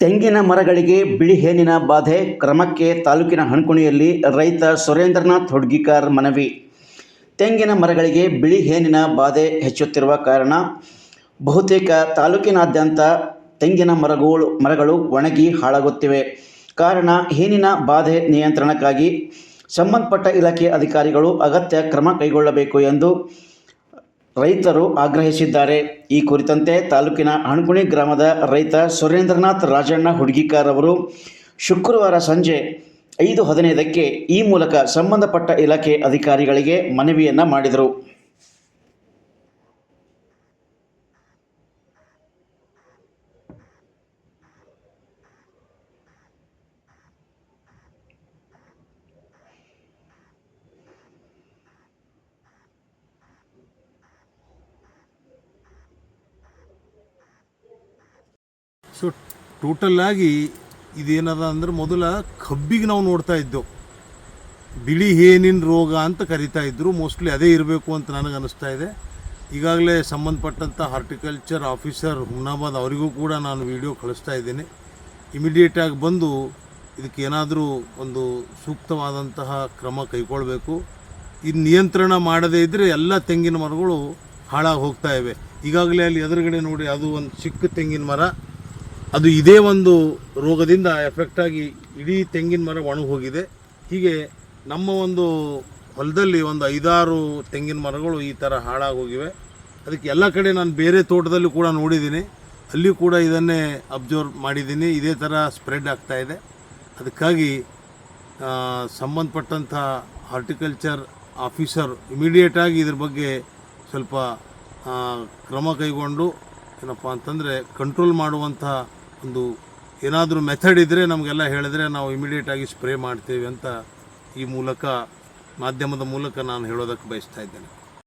ತೆಂಗಿನ ಮರಗಳಿಗೆ ಬಿಳಿ ಹೇನಿನ ಬಾಧೆ ಕ್ರಮಕ್ಕೆ ತಾಲೂಕಿನ ಹಣಕುಣಿಯಲ್ಲಿ ರೈತ ಸುರೇಂದ್ರನಾಥ್ ಹುಡ್ಗಿಕರ್ ಮನವಿ. ತೆಂಗಿನ ಮರಗಳಿಗೆ ಬಿಳಿ ಹೇನಿನ ಬಾಧೆ ಹೆಚ್ಚುತ್ತಿರುವ ಕಾರಣ ಬಹುತೇಕ ತಾಲೂಕಿನಾದ್ಯಂತ ತೆಂಗಿನ ಮರಗಳು ಒಣಗಿ ಹಾಳಾಗುತ್ತಿವೆ. ಕಾರಣ ಹೇನಿನ ಬಾಧೆ ನಿಯಂತ್ರಣಕ್ಕಾಗಿ ಸಂಬಂಧಪಟ್ಟ ಇಲಾಖೆ ಅಧಿಕಾರಿಗಳು ಅಗತ್ಯ ಕ್ರಮ ಕೈಗೊಳ್ಳಬೇಕು ಎಂದು ರೈತರು ಆಗ್ರಹಿಸಿದ್ದಾರೆ. ಈ ಕುರಿತಂತೆ ತಾಲೂಕಿನ ಹಣಕುಣಿ ಗ್ರಾಮದ ರೈತ ಸುರೇಂದ್ರನಾಥ್ ರಾಜಣ್ಣ ಹುಡ್ಗಿಕರ್ ಅವರು ಶುಕ್ರವಾರ ಸಂಜೆ 5:15ಕ್ಕೆ ಈ ಮೂಲಕ ಸಂಬಂಧಪಟ್ಟ ಇಲಾಖೆ ಅಧಿಕಾರಿಗಳಿಗೆ ಮನವಿಯನ್ನು ಮಾಡಿದರು. ಸೊ ಟೋಟಲ್ಲಾಗಿ ಇದೇನದ ಅಂದ್ರೆ ಮೊದಲ ಕಬ್ಬಿಗೆ ನಾವು ನೋಡ್ತಾ ಇದ್ದೆವು, ಬಿಳಿ ಹೇನಿನ ರೋಗ ಅಂತ ಕರಿತಾ ಇದ್ದರು. ಮೋಸ್ಟ್ಲಿ ಅದೇ ಇರಬೇಕು ಅಂತ ನನಗೆ ಅನ್ನಿಸ್ತಾ ಇದೆ. ಈಗಾಗಲೇ ಸಂಬಂಧಪಟ್ಟಂಥ ಹಾರ್ಟಿಕಲ್ಚರ್ ಆಫೀಸರ್ ಹುಮ್ನಾಬಾದ್ ಅವರಿಗೂ ಕೂಡ ನಾನು ವಿಡಿಯೋ ಕಳಿಸ್ತಾ ಇದ್ದೀನಿ. ಇಮಿಡಿಯೇಟಾಗಿ ಬಂದು ಇದಕ್ಕೆ ಏನಾದರೂ ಒಂದು ಸೂಕ್ತವಾದಂತಹ ಕ್ರಮ ಕೈಗೊಳ್ಳಬೇಕು. ಇದು ನಿಯಂತ್ರಣ ಮಾಡದೇ ಇದ್ದರೆ ಎಲ್ಲ ತೆಂಗಿನ ಮರಗಳು ಹಾಳಾಗಿ ಹೋಗ್ತಾ ಇವೆ. ಈಗಾಗಲೇ ಅಲ್ಲಿ ಎದುರುಗಡೆ ನೋಡಿ, ಅದು ಒಂದು ಚಿಕ್ಕ ತೆಂಗಿನ ಮರ, ಅದು ಇದೇ ಒಂದು ರೋಗದಿಂದ ಎಫೆಕ್ಟಾಗಿ ಇಡೀ ತೆಂಗಿನ ಮರ ಒಣಗಿ ಹೋಗಿದೆ. ಹೀಗೆ ನಮ್ಮ ಒಂದು ಹೊಲದಲ್ಲಿ ಒಂದು 5-6 ತೆಂಗಿನ ಮರಗಳು ಈ ಥರ ಹಾಳಾಗಿ ಹೋಗಿವೆ. ಅದಕ್ಕೆ ಎಲ್ಲ ಕಡೆ ನಾನು ಬೇರೆ ತೋಟದಲ್ಲೂ ಕೂಡ ನೋಡಿದ್ದೀನಿ, ಅಲ್ಲಿ ಕೂಡ ಇದನ್ನೇ ಅಬ್ಸರ್ವ್ ಮಾಡಿದ್ದೀನಿ. ಇದೇ ಥರ ಸ್ಪ್ರೆಡ್ ಆಗ್ತಾಯಿದೆ. ಅದಕ್ಕಾಗಿ ಸಂಬಂಧಪಟ್ಟಂಥ ಹಾರ್ಟಿಕಲ್ಚರ್ ಆಫೀಸರ್ ಇಮಿಡಿಯೇಟಾಗಿ ಇದ್ರ ಬಗ್ಗೆ ಸ್ವಲ್ಪ ಕ್ರಮ ಕೈಗೊಂಡು ಏನಪ್ಪ ಅಂತಂದರೆ ಕಂಟ್ರೋಲ್ ಮಾಡುವಂಥ ಒಂದು ಏನಾದರೂ ಮೆಥಡ್ ಇದ್ದರೆ ನಮಗೆಲ್ಲ ಹೇಳಿದ್ರೆ ನಾವು ಇಮಿಡಿಯೇಟಾಗಿ ಸ್ಪ್ರೇ ಮಾಡ್ತೇವೆ ಅಂತ ಈ ಮೂಲಕ ಮಾಧ್ಯಮದ ಮೂಲಕ ನಾನು ಹೇಳೋದಕ್ಕೆ ಬಯಸ್ತಾ ಇದ್ದೇನೆ.